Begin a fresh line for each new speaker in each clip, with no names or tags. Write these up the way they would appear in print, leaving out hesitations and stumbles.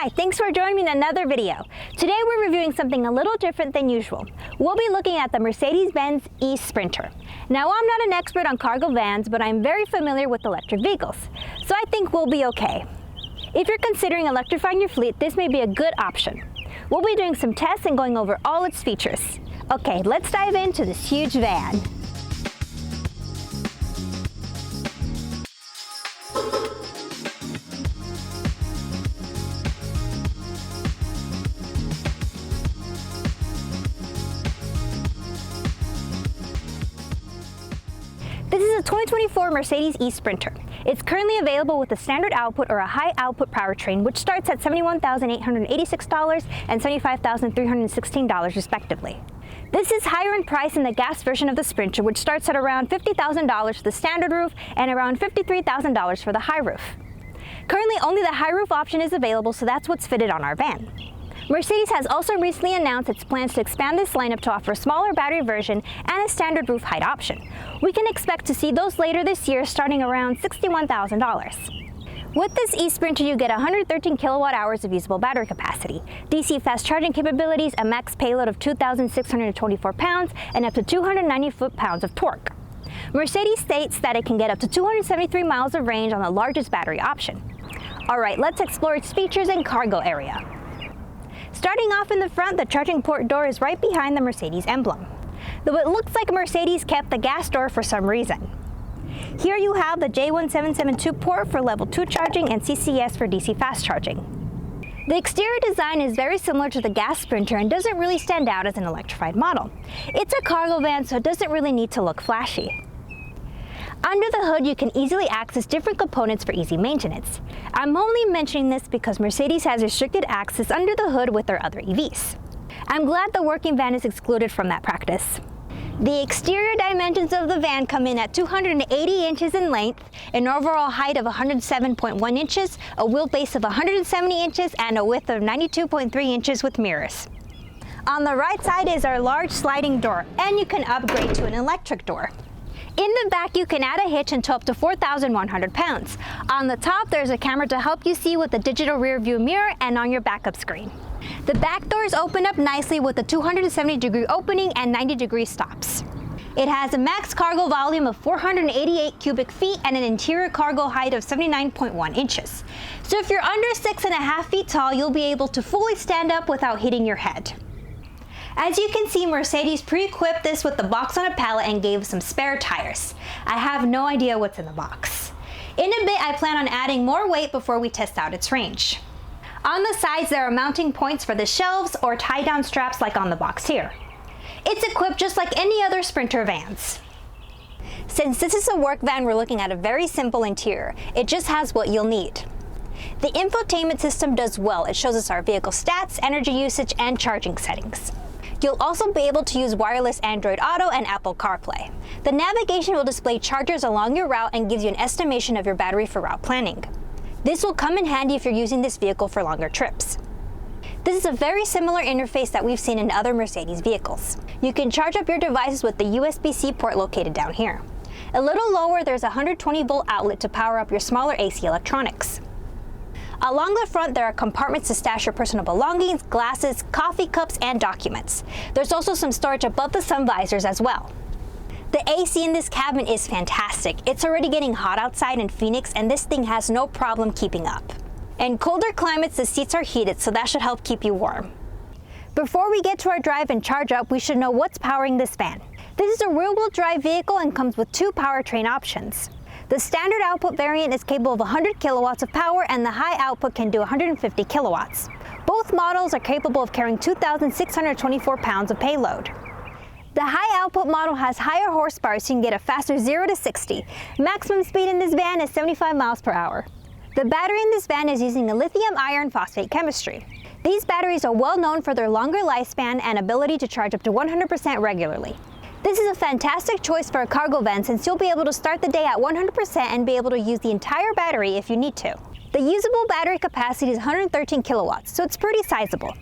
Hi, thanks for joining me in another video. Today we're reviewing something a little different than usual. We'll be looking at the Mercedes-Benz eSprinter. Now, I'm not an expert on cargo vans, but I'm very familiar with electric vehicles, so I think we'll be okay. If you're considering electrifying your fleet, this may be a good option. We'll be doing some tests and going over all its features. Okay, let's dive into this huge van. This is a 2024 Mercedes eSprinter. It's currently available with a standard output or a high output powertrain, which starts at $71,886 and $75,316 respectively. This is higher in price than the gas version of the Sprinter, which starts at around $50,000 for the standard roof and around $53,000 for the high roof. Currently, only the high roof option is available, so that's what's fitted on our van. Mercedes has also recently announced its plans to expand this lineup to offer a smaller battery version and a standard roof height option. We can expect to see those later this year, starting around $61,000. With this eSprinter, you get 113 kilowatt hours of usable battery capacity, DC fast charging capabilities, a max payload of 2,624 pounds, and up to 290 foot-pounds of torque. Mercedes states that it can get up to 273 miles of range on the largest battery option. All right, let's explore its features and cargo area. Starting off in the front, the charging port door is right behind the Mercedes emblem, though it looks like Mercedes kept the gas door for some reason. Here you have the J1772 port for level 2 charging and CCS for DC fast charging. The exterior design is very similar to the gas Sprinter and doesn't really stand out as an electrified model. It's a cargo van, so it doesn't really need to look flashy. Under the hood, you can easily access different components for easy maintenance. I'm only mentioning this because Mercedes has restricted access under the hood with their other EVs. I'm glad the working van is excluded from that practice. The exterior dimensions of the van come in at 280 inches in length, an overall height of 107.1 inches, a wheelbase of 170 inches, and a width of 92.3 inches with mirrors. On the right side is our large sliding door, and you can upgrade to an electric door. In the back, you can add a hitch and tow up to 4,100 pounds. On the top, there's a camera to help you see with the digital rear view mirror and on your backup screen. The back doors open up nicely with a 270-degree opening and 90-degree stops. It has a max cargo volume of 488 cubic feet and an interior cargo height of 79.1 inches. So if you're under 6.5 feet tall, you'll be able to fully stand up without hitting your head. As you can see, Mercedes pre-equipped this with the box on a pallet and gave some spare tires. I have no idea what's in the box. In a bit, I plan on adding more weight before we test out its range. On the sides, there are mounting points for the shelves or tie-down straps like on the box here. It's equipped just like any other Sprinter vans. Since this is a work van, we're looking at a very simple interior. It just has what you'll need. The infotainment system does well. It shows us our vehicle stats, energy usage, and charging settings. You'll also be able to use wireless Android Auto and Apple CarPlay. The navigation will display chargers along your route and gives you an estimation of your battery for route planning. This will come in handy if you're using this vehicle for longer trips. This is a very similar interface that we've seen in other Mercedes vehicles. You can charge up your devices with the USB-C port located down here. A little lower, there's a 120-volt outlet to power up your smaller AC electronics. Along the front, there are compartments to stash your personal belongings, glasses, coffee cups, and documents. There's also some storage above the sun visors as well. The AC in this cabin is fantastic. It's already getting hot outside in Phoenix, and this thing has no problem keeping up. In colder climates, the seats are heated, so that should help keep you warm. Before we get to our drive and charge up, we should know what's powering this van. This is a rear-wheel drive vehicle and comes with two powertrain options. The standard output variant is capable of 100 kilowatts of power, and the high output can do 150 kilowatts. Both models are capable of carrying 2,624 pounds of payload. The high output model has higher horsepower, so you can get a faster 0 to 60. Maximum speed in this van is 75 miles per hour. The battery in this van is using a lithium iron phosphate chemistry. These batteries are well known for their longer lifespan and ability to charge up to 100% regularly. This is a fantastic choice for a cargo van since you'll be able to start the day at 100% and be able to use the entire battery if you need to. The usable battery capacity is 113 kilowatts, so it's pretty sizable.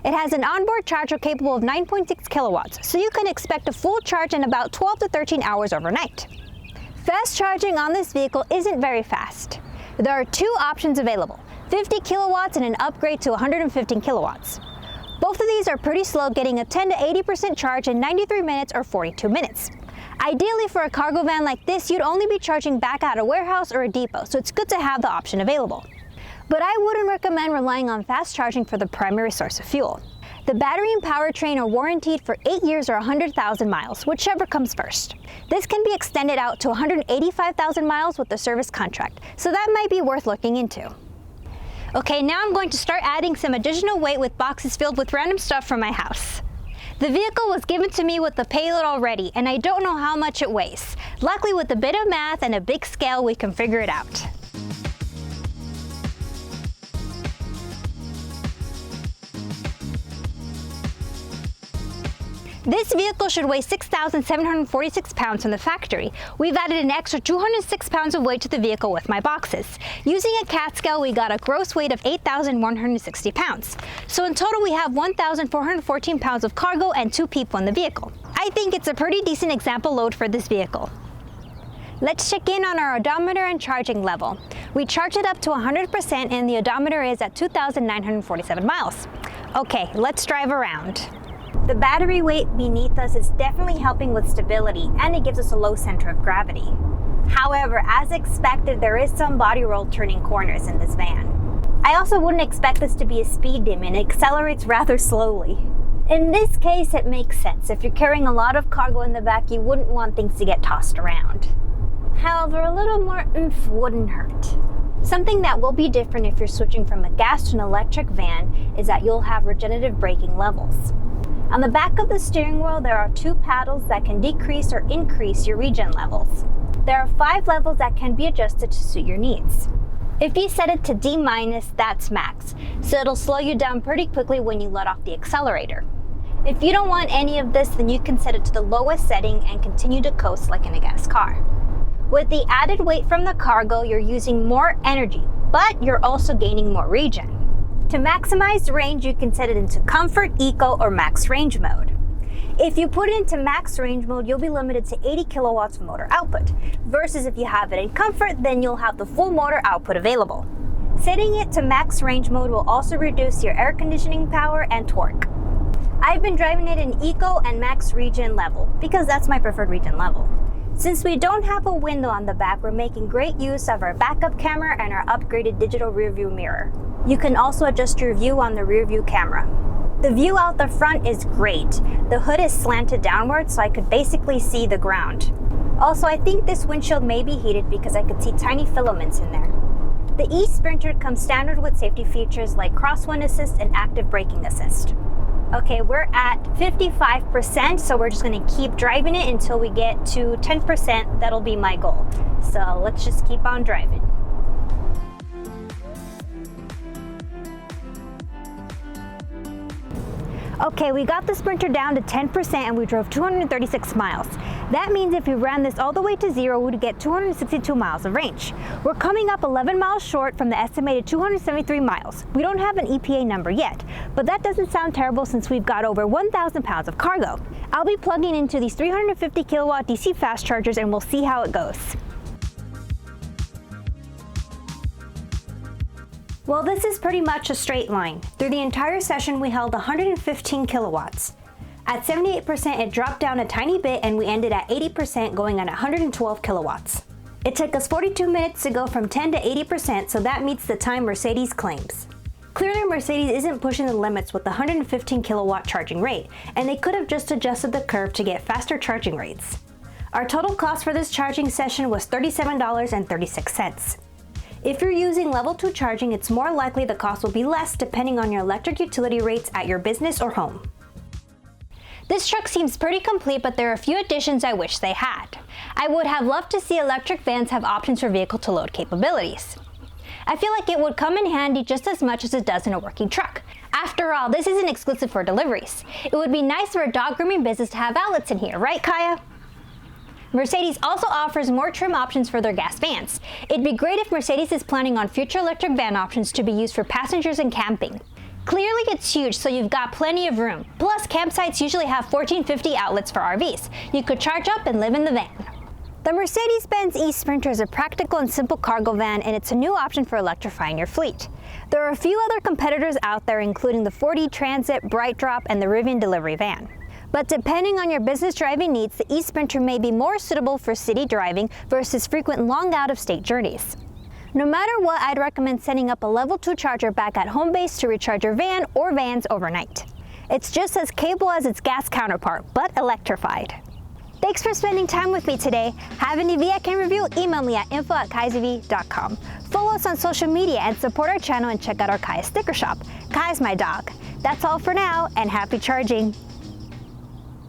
It has an onboard charger capable of 9.6 kilowatts, so you can expect a full charge in about 12 to 13 hours overnight. Fast charging on this vehicle isn't very fast. There are two options available, 50 kilowatts and an upgrade to 115 kilowatts. Both of these are pretty slow, getting a 10 to 80% charge in 93 minutes or 42 minutes. Ideally, for a cargo van like this, you'd only be charging back at a warehouse or a depot, so it's good to have the option available. But I wouldn't recommend relying on fast charging for the primary source of fuel. The battery and powertrain are warranted for 8 years or 100,000 miles, whichever comes first. This can be extended out to 185,000 miles with the service contract, so that might be worth looking into. Okay, now I'm going to start adding some additional weight with boxes filled with random stuff from my house. The vehicle was given to me with the payload already, and I don't know how much it weighs. Luckily, with a bit of math and a big scale, we can figure it out. This vehicle should weigh 6,746 pounds from the factory. We've added an extra 206 pounds of weight to the vehicle with my boxes. Using a CAT scale, we got a gross weight of 8,160 pounds. So in total, we have 1,414 pounds of cargo and 2 people in the vehicle. I think it's a pretty decent example load for this vehicle. Let's check in on our odometer and charging level. We charged it up to 100% and the odometer is at 2,947 miles. Okay, let's drive around. The battery weight beneath us is definitely helping with stability, and it gives us a low center of gravity. However, as expected, there is some body roll turning corners in this van. I also wouldn't expect this to be a speed demon. It accelerates rather slowly. In this case, it makes sense. If you're carrying a lot of cargo in the back, you wouldn't want things to get tossed around. However, a little more oomph wouldn't hurt. Something that will be different if you're switching from a gas to an electric van is that you'll have regenerative braking levels. On the back of the steering wheel, there are 2 paddles that can decrease or increase your regen levels. There are 5 levels that can be adjusted to suit your needs. If you set it to D-, that's max, so it'll slow you down pretty quickly when you let off the accelerator. If you don't want any of this, then you can set it to the lowest setting and continue to coast like in a gas car. With the added weight from the cargo, you're using more energy, but you're also gaining more regen. To maximize range, you can set it into Comfort, Eco, or Max Range mode. If you put it into Max Range mode, you'll be limited to 80 kilowatts of motor output, versus if you have it in Comfort, then you'll have the full motor output available. Setting it to Max Range mode will also reduce your air conditioning power and torque. I've been driving it in Eco and Max Regen level, because that's my preferred regen level. Since we don't have a window on the back, we're making great use of our backup camera and our upgraded digital rearview mirror. You can also adjust your view on the rearview camera. The view out the front is great. The hood is slanted downward, so I could basically see the ground. Also, I think this windshield may be heated because I could see tiny filaments in there. The eSprinter comes standard with safety features like crosswind assist and active braking assist. Okay, we're at 55%, so we're just gonna keep driving it until we get to 10%. That'll be my goal. So let's just keep on driving. Okay, we got the Sprinter down to 10% and we drove 236 miles. That means if we ran this all the way to 0, we'd get 262 miles of range. We're coming up 11 miles short from the estimated 273 miles. We don't have an EPA number yet, but that doesn't sound terrible since we've got over 1,000 pounds of cargo. I'll be plugging into these 350 kilowatt DC fast chargers and we'll see how it goes. Well, this is pretty much a straight line. Through the entire session, we held 115 kilowatts. At 78%, it dropped down a tiny bit and we ended at 80% going at 112 kilowatts. It took us 42 minutes to go from 10 to 80%, so that meets the time Mercedes claims. Clearly, Mercedes isn't pushing the limits with the 115 kilowatt charging rate, and they could have just adjusted the curve to get faster charging rates. Our total cost for this charging session was $37.36. If you're using level 2 charging, it's more likely the cost will be less depending on your electric utility rates at your business or home. This truck seems pretty complete, but there are a few additions I wish they had. I would have loved to see electric vans have options for vehicle-to-load capabilities. I feel like it would come in handy just as much as it does in a working truck. After all, this isn't exclusive for deliveries. It would be nice for a dog grooming business to have outlets in here, right, Calla? Mercedes also offers more trim options for their gas vans. It'd be great if Mercedes is planning on future electric van options to be used for passengers and camping. Clearly it's huge, so you've got plenty of room. Plus, campsites usually have 1450 outlets for RVs. You could charge up and live in the van. The Mercedes-Benz eSprinter is a practical and simple cargo van, and it's a new option for electrifying your fleet. There are a few other competitors out there, including the Ford e-Transit, BrightDrop, and the Rivian delivery van. But depending on your business driving needs, the eSprinter may be more suitable for city driving versus frequent long out-of-state journeys. No matter what, I'd recommend setting up a level 2 charger back at home base to recharge your van or vans overnight. It's just as capable as its gas counterpart, but electrified. Thanks for spending time with me today. Have any V I can review? Email me at info@kaiserv.com. Follow us on social media and support our channel, and check out our Kaya sticker shop. Kaya's my dog. That's all for now, and happy charging.